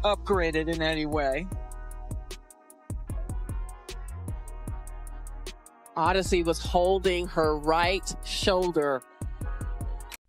upgraded in any way. Odyssey was holding her right shoulder.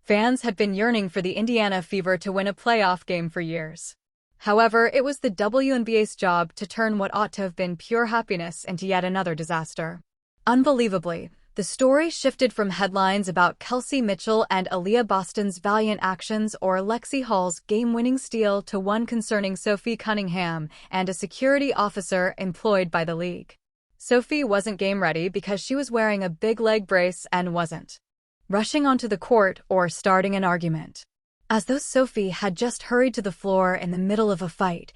Fans had been yearning for the Indiana Fever to win a playoff game for years. However, it was the WNBA's job to turn what ought to have been pure happiness into yet another disaster. Unbelievably, the story shifted from headlines about Kelsey Mitchell and Aaliyah Boston's valiant actions or Lexi Hall's game-winning steal to one concerning Sophie Cunningham and a security officer employed by the league. Sophie wasn't game-ready because she was wearing a big leg brace and wasn't rushing onto the court or starting an argument. As though Sophie had just hurried to the floor in the middle of a fight,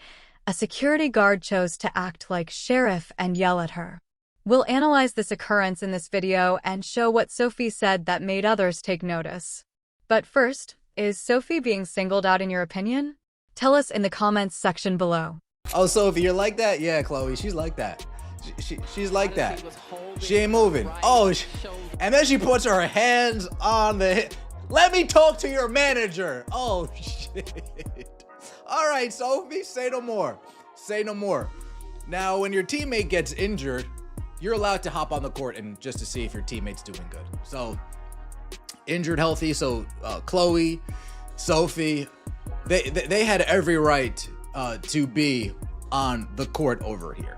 a security guard chose to act like sheriff and yell at her. We'll analyze this occurrence in this video and show what Sophie said that made others take notice. But first, is Sophie being singled out in your opinion? Tell us in the comments section below. Oh, Sophie, you're like that? Yeah, Chloe, she's like that. She's like that. She ain't moving. Oh, and then she puts her hands on the hip. Let me talk to your manager. Oh, shit. All right, Sophie, say no more. Say no more. Now, when your teammate gets injured, you're allowed to hop on the court and just to see if your teammate's doing good. So, injured, healthy. So, Chloe, Sophie, they had every right to be on the court over here.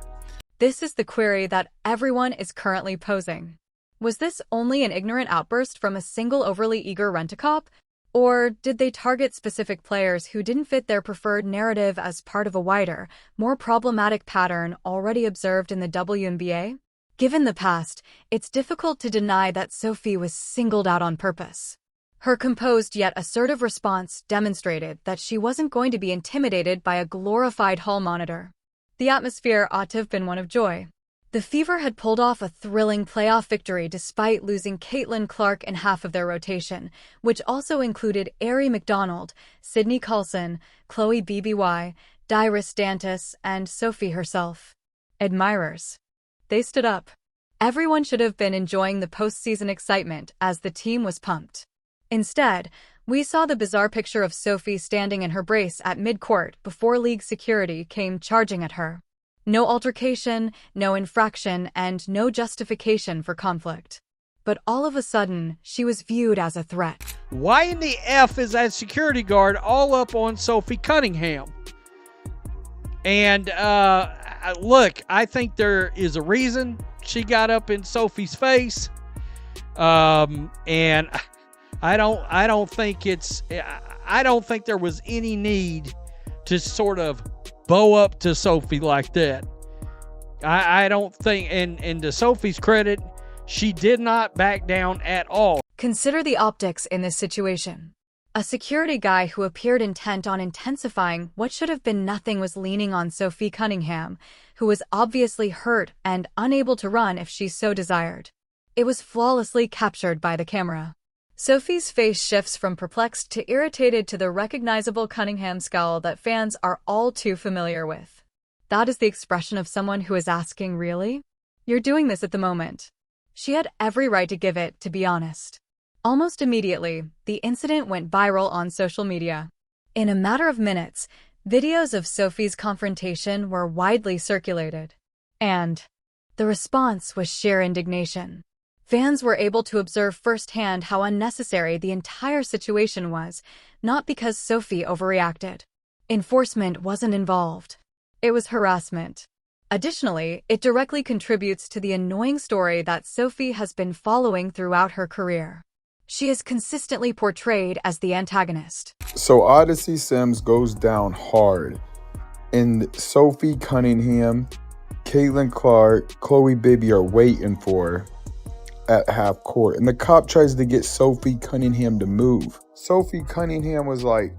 This is the query that everyone is currently posing. Was this only an ignorant outburst from a single overly eager rent-a-cop? Or did they target specific players who didn't fit their preferred narrative as part of a wider, more problematic pattern already observed in the WNBA? Given the past, it's difficult to deny that Sophie was singled out on purpose. Her composed yet assertive response demonstrated that she wasn't going to be intimidated by a glorified hall monitor. The atmosphere ought to have been one of joy. The Fever had pulled off a thrilling playoff victory despite losing Caitlin Clark in half of their rotation, which also included Aari McDonald, Sydney Coulson, Chloe BBY, Dyrus Dantas, and Sophie herself. Admirers. They stood up. Everyone should have been enjoying the postseason excitement as the team was pumped. Instead, we saw the bizarre picture of Sophie standing in her brace at mid-court before league security came charging at her. No altercation, no infraction, and no justification for conflict. But all of a sudden, she was viewed as a threat. Why in the F is that security guard all up on Sophie Cunningham? And look, I think there is a reason she got up in Sophie's face. And I don't think there was any need to sort of bow up to Sophie like that. I don't think, and to Sophie's credit, she did not back down at all. Consider the optics in this situation. A security guy who appeared intent on intensifying what should have been nothing was leaning on Sophie Cunningham, who was obviously hurt and unable to run if she so desired. It was flawlessly captured by the camera. Sophie's face shifts from perplexed to irritated to the recognizable Cunningham scowl that fans are all too familiar with. That is the expression of someone who is asking, really? You're doing this at the moment. She had every right to give it, to be honest. Almost immediately, the incident went viral on social media. In a matter of minutes, videos of Sophie's confrontation were widely circulated. And the response was sheer indignation. Fans were able to observe firsthand how unnecessary the entire situation was, not because Sophie overreacted. Enforcement wasn't involved. It was harassment. Additionally, it directly contributes to the annoying story that Sophie has been following throughout her career. She is consistently portrayed as the antagonist. So Odyssey Sims goes down hard, and Sophie Cunningham, Caitlin Clark, Chloe Bibby are waiting for her at half court, and the cop tries to get Sophie Cunningham to move. Sophie Cunningham was like,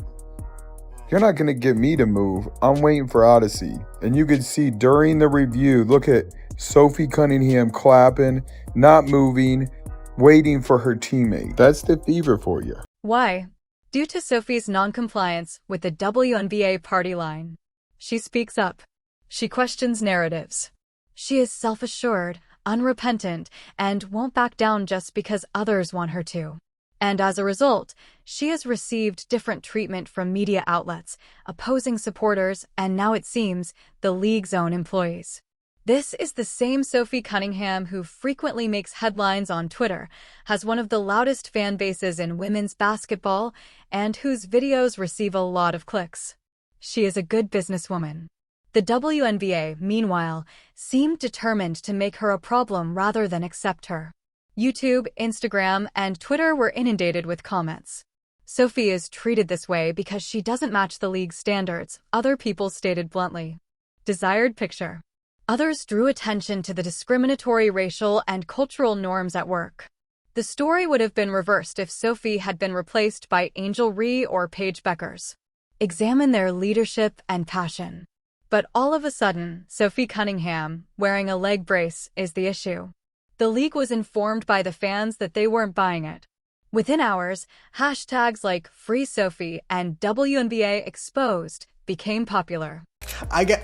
"You're not going to get me to move. I'm waiting for Odyssey." And you could see during the review, look at Sophie Cunningham clapping, not moving, waiting for her teammate. That's the Fever for you. Why? Due to Sophie's non-compliance with the WNBA party line. She speaks up. She questions narratives. She is self-assured, unrepentant, and won't back down just because others want her to. And as a result, she has received different treatment from media outlets, opposing supporters, and now it seems, the league's own employees. This is the same Sophie Cunningham who frequently makes headlines on Twitter, has one of the loudest fan bases in women's basketball, and whose videos receive a lot of clicks. She is a good businesswoman. The WNBA, meanwhile, seemed determined to make her a problem rather than accept her. YouTube, Instagram, and Twitter were inundated with comments. Sophie is treated this way because she doesn't match the league's standards, other people stated bluntly. Desired picture. Others drew attention to the discriminatory racial and cultural norms at work. The story would have been reversed if Sophie had been replaced by Angel Ree or Paige Beckers. Examine their leadership and passion. But all of a sudden, Sophie Cunningham, wearing a leg brace, is the issue. The league was informed by the fans that they weren't buying it. Within hours, hashtags like Free Sophie and WNBA Exposed became popular.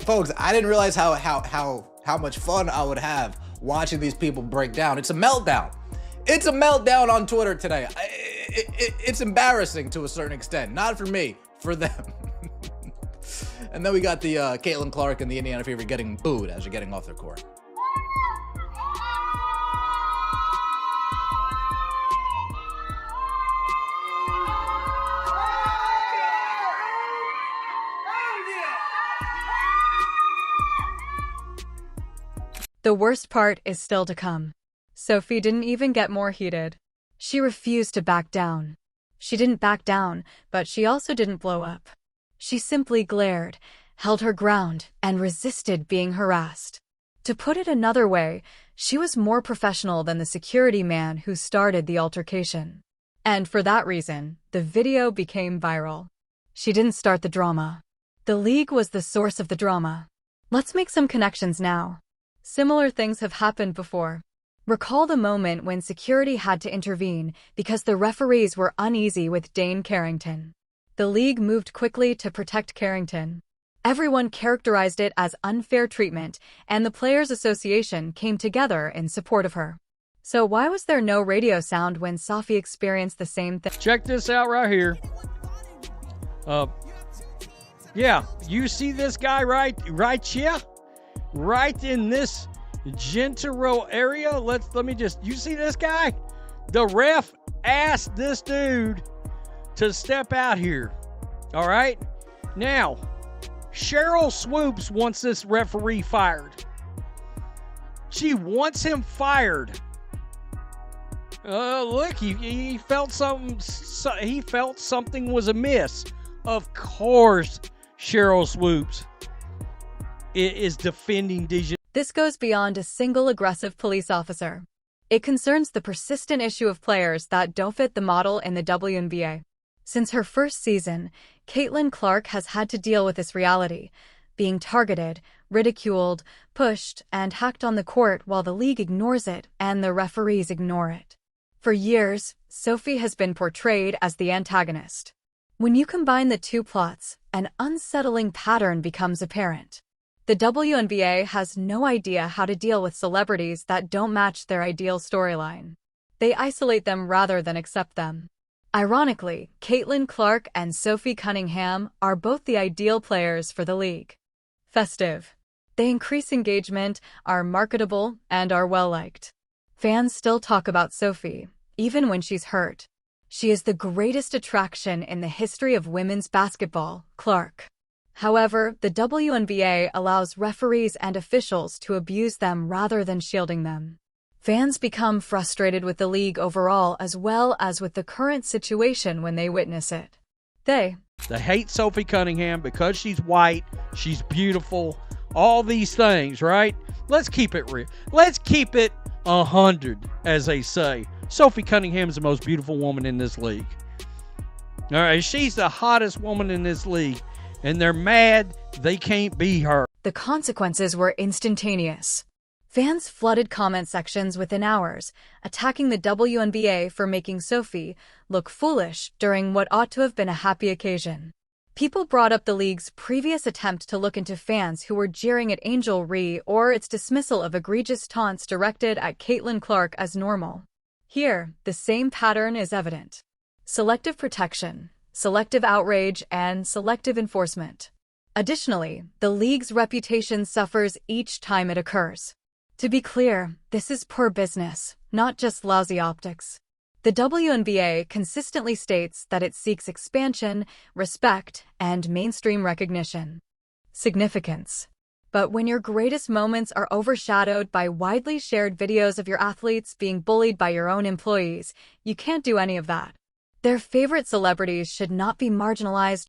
Folks, I didn't realize how much fun I would have watching these people break down. It's a meltdown. It's a meltdown on Twitter today. It's embarrassing to a certain extent. Not for me, for them. And then we got the Caitlin Clark and the Indiana Fever getting booed as you're getting off their court. The worst part is still to come. Sophie didn't even get more heated. She refused to back down. She didn't back down, but she also didn't blow up. She simply glared, held her ground, and resisted being harassed. To put it another way, she was more professional than the security man who started the altercation. And for that reason, the video became viral. She didn't start the drama. The league was the source of the drama. Let's make some connections now. Similar things have happened before. Recall the moment when security had to intervene because the referees were uneasy with Dane Carrington. The league moved quickly to protect Carrington. Everyone characterized it as unfair treatment, and the Players Association came together in support of her. So why was there no radio sound when Sophie experienced the same thing? Check this out right here. Yeah, you see this guy right here? Right in this Gentero area. You see this guy? The ref asked this dude to step out here. All right? Now, Cheryl Swoops wants this referee fired. She wants him fired. Look, he felt something. He felt something was amiss. Of course, Cheryl Swoops is defending Dijon. This goes beyond a single aggressive police officer. It concerns the persistent issue of players that don't fit the model in the WNBA. Since her first season, Caitlin Clark has had to deal with this reality, being targeted, ridiculed, pushed, and hacked on the court while the league ignores it and the referees ignore it. For years, Sophie has been portrayed as the antagonist. When you combine the two plots, an unsettling pattern becomes apparent. The WNBA has no idea how to deal with celebrities that don't match their ideal storyline. They isolate them rather than accept them. Ironically, Caitlin Clark and Sophie Cunningham are both the ideal players for the league. Festive. They increase engagement, are marketable, and are well-liked. Fans still talk about Sophie, even when she's hurt. She is the greatest attraction in the history of women's basketball, Clark. However, the WNBA allows referees and officials to abuse them rather than shielding them. Fans become frustrated with the league overall as well as with the current situation when they witness it. They hate Sophie Cunningham because she's white, she's beautiful, all these things, right? Let's keep it real. Let's keep it 100, as they say. Sophie Cunningham is the most beautiful woman in this league. All right, she's the hottest woman in this league. And they're mad they can't be her. The consequences were instantaneous. Fans flooded comment sections within hours, attacking the WNBA for making Sophie look foolish during what ought to have been a happy occasion. People brought up the league's previous attempt to look into fans who were jeering at Angel Ree or its dismissal of egregious taunts directed at Caitlin Clark as normal. Here, the same pattern is evident. Selective protection, selective outrage, and selective enforcement. Additionally, the league's reputation suffers each time it occurs. To be clear, this is poor business, not just lousy optics. The WNBA consistently states that it seeks expansion, respect, and mainstream recognition. Significance. But when your greatest moments are overshadowed by widely shared videos of your athletes being bullied by your own employees, you can't do any of that. Their favorite celebrities should not be marginalized